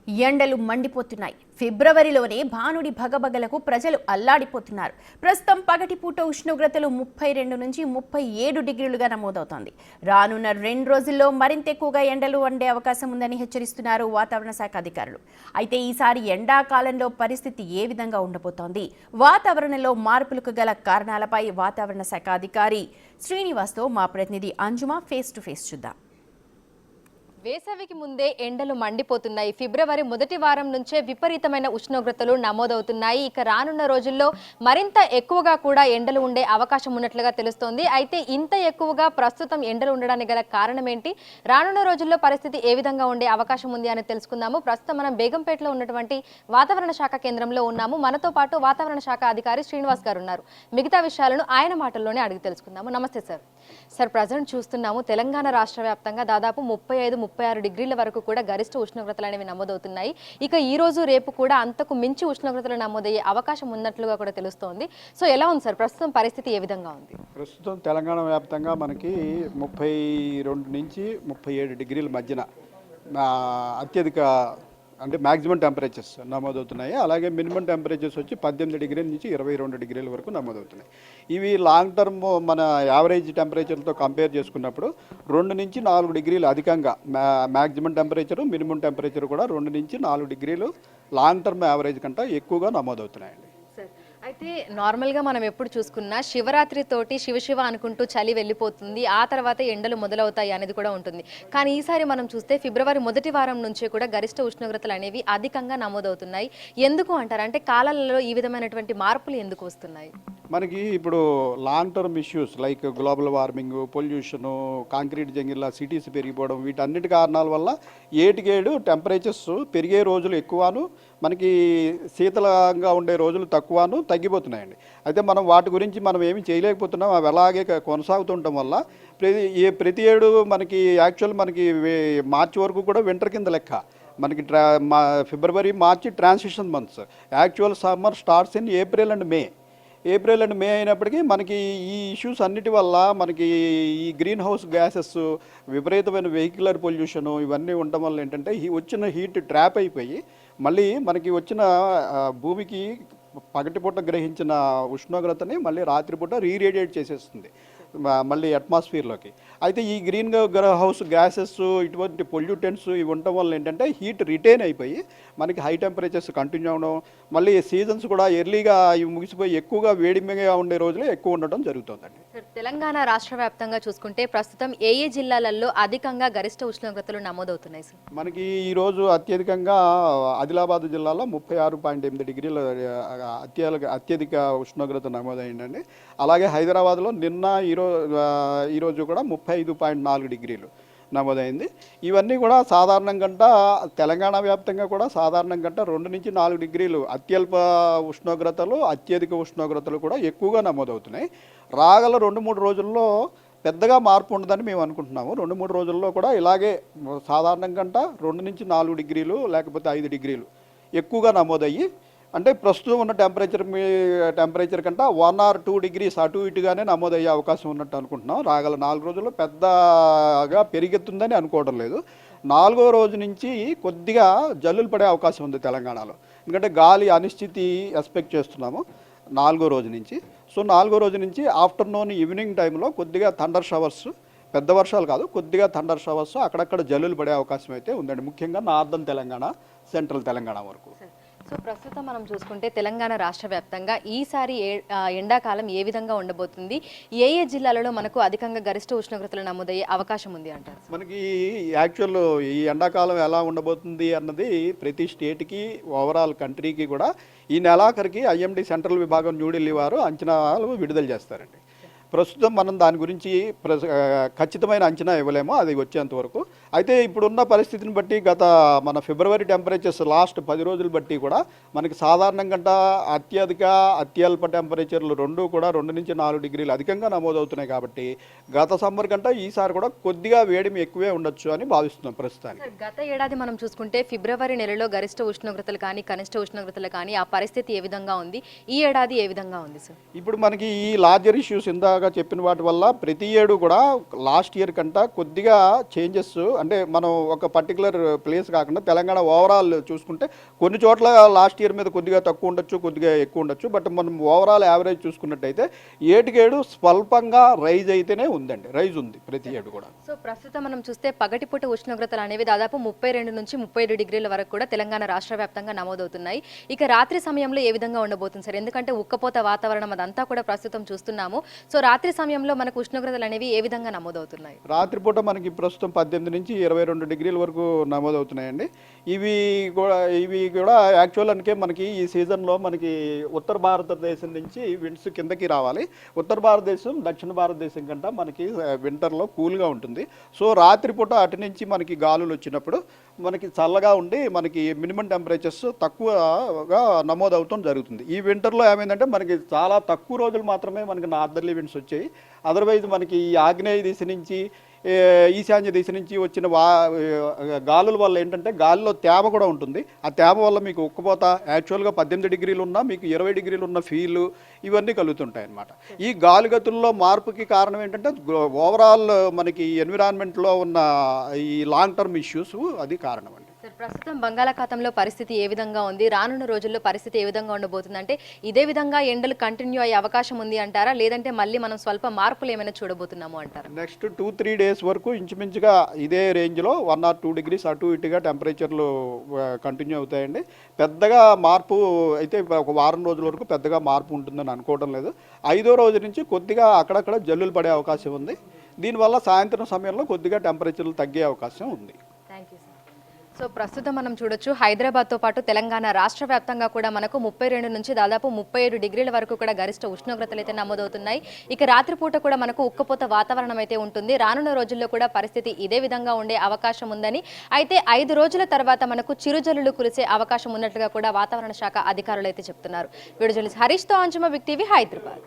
ఎండలు మండిపోతున్నాయి. ఫిబ్రవరిలోనే భానుడి భగభగలకు ప్రజలు అల్లాడిపోతున్నారు. ప్రస్తుతం పగటిపూట ఉష్ణోగ్రతలు 32 నుంచి 37 డిగ్రీలుగా నమోదవుతోంది. రానున్న 2 రోజుల్లో మరింత ఎక్కువగా ఎండలు వండే అవకాశం ఉందని హెచ్చరిస్తున్నారు వాతావరణ శాఖ అధికారులు. అయితే ఈసారి ఎండాకాలంలో పరిస్థితి ఏ విధంగా ఉండబోతోంది? వాతావరణంలో మార్పులకు గల కారణాలపై వాతావరణ శాఖ అధికారి శ్రీనివాస్తో మా ప్రతినిధి అంజుమా ఫేస్ టు ఫేస్ చూద్దాం. వేసవికి ముందే ఎండలు మండిపోతున్నాయి. ఫిబ్రవరి మొదటి వారం నుంచే విపరీతమైన ఉష్ణోగ్రతలు నమోదవుతున్నాయి. ఇక రానున్న రోజుల్లో మరింత ఎక్కువగా కూడా ఎండలు ఉండే అవకాశం ఉన్నట్లుగా తెలుస్తోంది. అయితే ఇంత ఎక్కువగా ప్రస్తుతం ఎండలు ఉండడానికి గల కారణం ఏంటి, రానున్న రోజుల్లో పరిస్థితి ఏ విధంగా ఉండే అవకాశం ఉంది అని తెలుసుకుందాము. ప్రస్తుతం మనం బేగంపేటలో ఉన్నటువంటి వాతావరణ శాఖ కేంద్రంలో ఉన్నాము. మనతో పాటు వాతావరణ శాఖ అధికారి శ్రీనివాస్ గారు ఉన్నారు. మిగతా విషయాలను ఆయన మాటల్లోనే అడిగి తెలుసుకుందాము. నమస్తే సార్. సార్, ప్రజెంట్ చూస్తున్నాము తెలంగాణ రాష్ట్ర వ్యాప్తంగా దాదాపు 35-36 డిగ్రీల వరకు కూడా గరిష్ట ఉష్ణోగ్రతలు అనేవి నమోదవుతున్నాయి. ఇక ఈ రోజు రేపు కూడా అంతకు మించి ఉష్ణోగ్రతలు నమోదయ్యే అవకాశం ఉన్నట్లుగా కూడా తెలుస్తోంది. సో ఎలా ఉంది సార్ ప్రస్తుతం పరిస్థితి, ఏ విధంగా ఉంది? ప్రస్తుతం తెలంగాణ వ్యాప్తంగా మనకి 32 నుంచి 37 డిగ్రీల మధ్యన అత్యధిక అంటే మ్యాక్సిమం టెంపరేచర్స్ నమోదవుతున్నాయి. అలాగే మినిమం టెంపరేచర్స్ వచ్చి 18 డిగ్రీల నుంచి 22 డిగ్రీల వరకు నమోదవుతున్నాయి. ఇవి లాంగ్ టర్మ్ మన యావరేజ్ టెంపరేచర్తో కంపేర్ చేసుకున్నప్పుడు 2 నుంచి 4 డిగ్రీలు అధికంగా మ్యాక్సిమం టెంపరేచరు మినిమం టెంపరేచర్ కూడా 2 నుంచి 4 డిగ్రీలు లాంగ్ టర్మ్ యావరేజ్ కంటే ఎక్కువగా నమోదవుతున్నాయండి. అయితే నార్మల్గా మనం ఎప్పుడు చూసుకున్నా శివరాత్రి తోటి శివ అనుకుంటూ చలి వెళ్ళిపోతుంది, ఆ తర్వాత ఎండలు మొదలవుతాయి అనేది కూడా ఉంటుంది. కానీ ఈసారి మనం చూస్తే ఫిబ్రవరి మొదటి వారం నుంచి కూడా గరిష్ట ఉష్ణోగ్రతలు అనేవి అధికంగా నమోదవుతున్నాయి. ఎందుకు అంటారు? అంటే కాలాలలో ఈ విధమైనటువంటి మార్పులు ఎందుకు వస్తున్నాయి? మనకి ఇప్పుడు long term issues like global warming, pollution, concrete జంగిల్లా సిటీస్ పెరిగిపోవడం, వీటన్నిటి కారణాల వల్ల ఏటికేడు టెంపరేచర్స్ పెరిగే రోజులు ఎక్కువను, మనకి శీతలంగా ఉండే రోజులు తక్కువను తగ్గిపోతున్నాయండి. అయితే మనం వాటి గురించి మనం ఏమీ చేయలేకపోతున్నాం. అవి అలాగే కొనసాగుతుండటం వల్ల ప్రతి ఏడు మనకి మనకి మార్చి వరకు కూడా వింటర్ కింద లెక్క. మనకి February March transition months, actual summer starts in April and May అయినప్పటికీ మనకి ఈ ఇష్యూస్ అన్నిటి వల్ల మనకి ఈ గ్రీన్ హౌస్ గ్యాసెస్, విపరీతమైన వెహికులర్ పొల్యూషను, ఇవన్నీ ఉండటం వల్ల ఏంటంటే వచ్చిన హీట్ ట్రాప్ అయిపోయి మళ్ళీ మనకి వచ్చిన భూమికి పగటిపూట గ్రహించిన ఉష్ణోగ్రతని మళ్ళీ రాత్రిపూట రీరేడియేట్ చేసేస్తుంది మళ్ళీ అట్మాస్ఫియర్లోకి. అయితే ఈ గ్రీన్ హౌస్ గ్యాసెస్, ఇటువంటి పొల్యూటెంట్స్ ఇవి ఉండటం వల్ల ఏంటంటే హీట్ రిటైన్ అయిపోయి మనకి హై టెంపరేచర్స్ కంటిన్యూ అవడం, మళ్ళీ సీజన్స్ కూడా ఎర్లీగా ఇవి ముగిసిపోయి ఎక్కువగా వేడిగా ఉండే రోజులే ఎక్కువ ఉండటం జరుగుతుందండి. తెలంగాణ రాష్ట్ర వ్యాప్తంగా చూసుకుంటే ప్రస్తుతం ఏ జల్లాలలో అధికంగా గరిష్ట ఉష్ణోగ్రతలు నమోదవుతున్నాయి సార్? మనకి ఈరోజు అత్యధికంగా ఆదిలాబాద్ జిల్లాలో 36.8 డిగ్రీల అత్యధిక ఉష్ణోగ్రత నమోదైందండి. అలాగే హైదరాబాద్లో నిన్న ఈరోజు కూడా 35.4 డిగ్రీలు నమోదైంది. ఇవన్నీ కూడా సాధారణం కంటే తెలంగాణ వ్యాప్తంగా కూడా సాధారణం కంటే 2 నుంచి 4 డిగ్రీలు అత్యల్ప ఉష్ణోగ్రతలు, అత్యధిక ఉష్ణోగ్రతలు కూడా ఎక్కువగా నమోదవుతున్నాయి. రాగల 2-3 రోజుల్లో పెద్దగా మార్పు ఉండదని మేము అనుకుంటున్నాము. 2-3 రోజుల్లో కూడా ఇలాగే సాధారణం కంటే 2 నుంచి 4 డిగ్రీలు లేకపోతే 5 డిగ్రీలు ఎక్కువగా నమోదయ్యి, అంటే ప్రస్తుతం ఉన్న టెంపరేచర్ కంటే 1 or 2 డిగ్రీస్ అటు ఇటుగానే నమోదయ్యే అవకాశం ఉన్నట్టు అనుకుంటున్నాం. రాగల 4 రోజుల్లో పెద్దగా పెరిగెత్తుందని అనుకోవడం లేదు. 4వ రోజు నుంచి కొద్దిగా జల్లులు పడే అవకాశం ఉంది తెలంగాణలో. ఎందుకంటే గాలి అనిశ్చితి ఎక్స్పెక్ట్ చేస్తున్నాము 4వ రోజు నుంచి. సో 4వ రోజు నుంచి ఆఫ్టర్నూన్ ఈవినింగ్ టైంలో కొద్దిగా థండర్ షవర్స్, పెద్ద వర్షాలు కాదు, కొద్దిగా థండర్ షవర్స్ అక్కడక్కడ జల్లులు పడే అవకాశం అయితే ఉందండి, ముఖ్యంగా నార్దర్న్ తెలంగాణ, సెంట్రల్ తెలంగాణ వరకు. సో ప్రస్తుతం మనం చూసుకుంటే తెలంగాణ రాష్ట్ర వ్యాప్తంగా ఈసారి ఎండాకాలం ఏ విధంగా ఉండబోతుంది, ఏ జిల్లాలలో మనకు అధికంగా గరిష్ట ఉష్ణోగ్రతలు నమోదయ్యే అవకాశం ఉంది అంటారు? మనకి ఈ ఎండాకాలం ఎలా ఉండబోతుంది అన్నది ప్రతి స్టేట్కి, ఓవరాల్ కంట్రీకి కూడా ఈ నెలాఖరికి ఐఎండీ సెంట్రల్ విభాగం న్యూఢిల్లీ వారు అంచనాలు విడుదల చేస్తారండి. ప్రస్తుతం మనం దాని గురించి ఖచ్చితమైన అంచనా ఇవ్వలేము, అది వచ్చేంత వరకు. అయితే ఇప్పుడున్న పరిస్థితిని బట్టి మన ఫిబ్రవరి టెంపరేచర్స్ లాస్ట్ 10 రోజులు బట్టి కూడా మనకి సాధారణం కంటే అత్యల్ప టెంపరేచర్లు రెండూ కూడా 2 నుంచి 4 డిగ్రీలు అధికంగా నమోదవుతున్నాయి. కాబట్టి గత సమ్మర్ కంటే ఈసారి కూడా కొద్దిగా వేడిమి ఎక్కువే ఉండొచ్చు అని భావిస్తున్నాం ప్రస్తుతానికి. గత ఏడాది మనం చూసుకుంటే ఫిబ్రవరి నెలలో గరిష్ట ఉష్ణోగ్రతలు కానీ కనిష్ట ఉష్ణోగ్రతలు కానీ ఆ పరిస్థితి ఏ విధంగా ఉంది, ఈ ఏడాది ఏ విధంగా ఉంది సార్? ఇప్పుడు మనకి ఈ లార్జర్ ఇష్యూస్ ఇందాక చెప్పిన వాటి వల్ల ప్రతి ఏడు కూడా లాస్ట్ ఇయర్ కంటే కొద్దిగా చేంజెస్ అంటే మనం ఒక పర్టికులర్ ప్లేస్ కాకుండా తెలంగాణ ఓవరాల్ చూసుకుంటే కొన్ని చోట్ల లాస్ట్ ఇయర్ మీద కొద్దిగా తక్కువ ఉండొచ్చు, కొద్దిగా ఎక్కువ ఉండొచ్చు. బట్ మనం ఓవరాల్ యావరేజ్ చూసుకున్నట్టయితే ఏటికేడు స్వల్పంగా రైజ్ అయితేనే ఉందండి, రైజ్ ఉంది ప్రతి ఏడు కూడా. సో ప్రస్తుతం మనం చూస్తే పగటిపూట ఉష్ణోగ్రతలు అనేవి దాదాపు 32 నుంచి 37 డిగ్రీల వరకు కూడా తెలంగాణ రాష్ట్ర వ్యాప్తంగా నమోదవుతున్నాయి. ఇక రాత్రి సమయంలో ఏ విధంగా ఉండబోతుంది సార్? ఎందుకంటే ఉక్కపోత వాతావరణం అదంతా కూడా ప్రస్తుతం చూస్తున్నాము. సో రాత్రి సమయంలో మనకు ఉష్ణోగ్రతలు అనేవి ఏ విధంగా నమోదవుతున్నాయి? రాత్రిపూట మనకి ప్రస్తుతం 18 నుంచి 22 డిగ్రీల వరకు నమోదవుతున్నాయండి. ఇవి కూడా యాక్చువల్ అనుకే మనకి ఈ సీజన్లో మనకి ఉత్తర భారతదేశం నుంచి విండ్స్ కిందకి రావాలి. ఉత్తర భారతదేశం దక్షిణ భారతదేశం కంటే మనకి వింటర్లో కూల్గా ఉంటుంది. సో రాత్రిపూట అటు నుంచి మనకి గాలులు వచ్చినప్పుడు మనకి చల్లగా ఉండి మనకి మినిమం టెంపరేచర్స్ తక్కువగా నమోదవుతాం జరుగుతుంది. ఈ వింటర్లో ఏమైందంటే మనకి చాలా తక్కువ రోజులు మాత్రమే మనకి నార్దర్లీ విండ్స్ వచ్చాయి. అదర్వైజ్ మనకి ఈ ఆగ్నేయ దిశ నుంచి ఈశాన్య దిశ నుంచి వచ్చిన గాలుల వల్ల ఏంటంటే గాలిలో తేమ కూడా ఉంటుంది. ఆ తేమ వల్ల మీకు ఉక్కపోత యాక్చువల్గా 18 డిగ్రీలు ఉన్నా మీకు 20 డిగ్రీలు ఉన్న ఫీలు ఇవన్నీ కలుగుతుంటాయి అన్నమాట. ఈ గాలిగతుల్లో మార్పుకి కారణం ఏంటంటే ఓవరాల్ మనకి ఎన్విరాన్మెంట్లో ఉన్న ఈ లాంగ్ టర్మ్ ఇష్యూస్ అది కారణం అండి. సార్ ప్రస్తుతం బంగాళాఖాతంలో పరిస్థితి ఏ విధంగా ఉంది? రానున్న రోజుల్లో పరిస్థితి ఏ విధంగా ఉండబోతుంది? అంటే ఇదే విధంగా ఎండలు కంటిన్యూ అయ్యే అవకాశం ఉంది అంటారా, లేదంటే మళ్ళీ మనం స్వల్ప మార్పులు ఏమైనా చూడబోతున్నాము అంటారా? నెక్స్ట్ 2-3 డేస్ వరకు ఇంచుమించుగా ఇదే రేంజ్లో 1 or 2 degrees అటు ఇటుగా టెంపరేచర్లు కంటిన్యూ అవుతాయండి. పెద్దగా మార్పు అయితే ఒక వారం రోజుల వరకు పెద్దగా మార్పు ఉంటుందని అనుకోవడం లేదు. 5వ రోజు నుంచి కొద్దిగా అక్కడక్కడ జల్లులు పడే అవకాశం ఉంది. దీనివల్ల సాయంత్రం సమయంలో కొద్దిగా టెంపరేచర్లు తగ్గే అవకాశం ఉంది. Thank you sir. సో ప్రస్తుతం మనం చూడొచ్చు హైదరాబాద్తో పాటు తెలంగాణ రాష్ట్ర వ్యాప్తంగా కూడా మనకు 32 నుంచి దాదాపు 37 డిగ్రీల వరకు కూడా గరిష్ట ఉష్ణోగ్రతలు అయితే నమోదవుతున్నాయి. ఇక రాత్రిపూట కూడా మనకు ఉక్కపోత వాతావరణం అయితే ఉంటుంది. రానున్న రోజుల్లో కూడా పరిస్థితి ఇదే విధంగా ఉండే అవకాశం ఉందని, అయితే 5 రోజుల తర్వాత మనకు చిరుజల్లులు కురిసే అవకాశం ఉన్నట్లుగా కూడా వాతావరణ శాఖ అధికారులు అయితే చెప్తున్నారు. వీడియో జర్నలిస్ట్ హరీష్తో అంజుమ, బిగ్ టీవీ, హైదరాబాద్.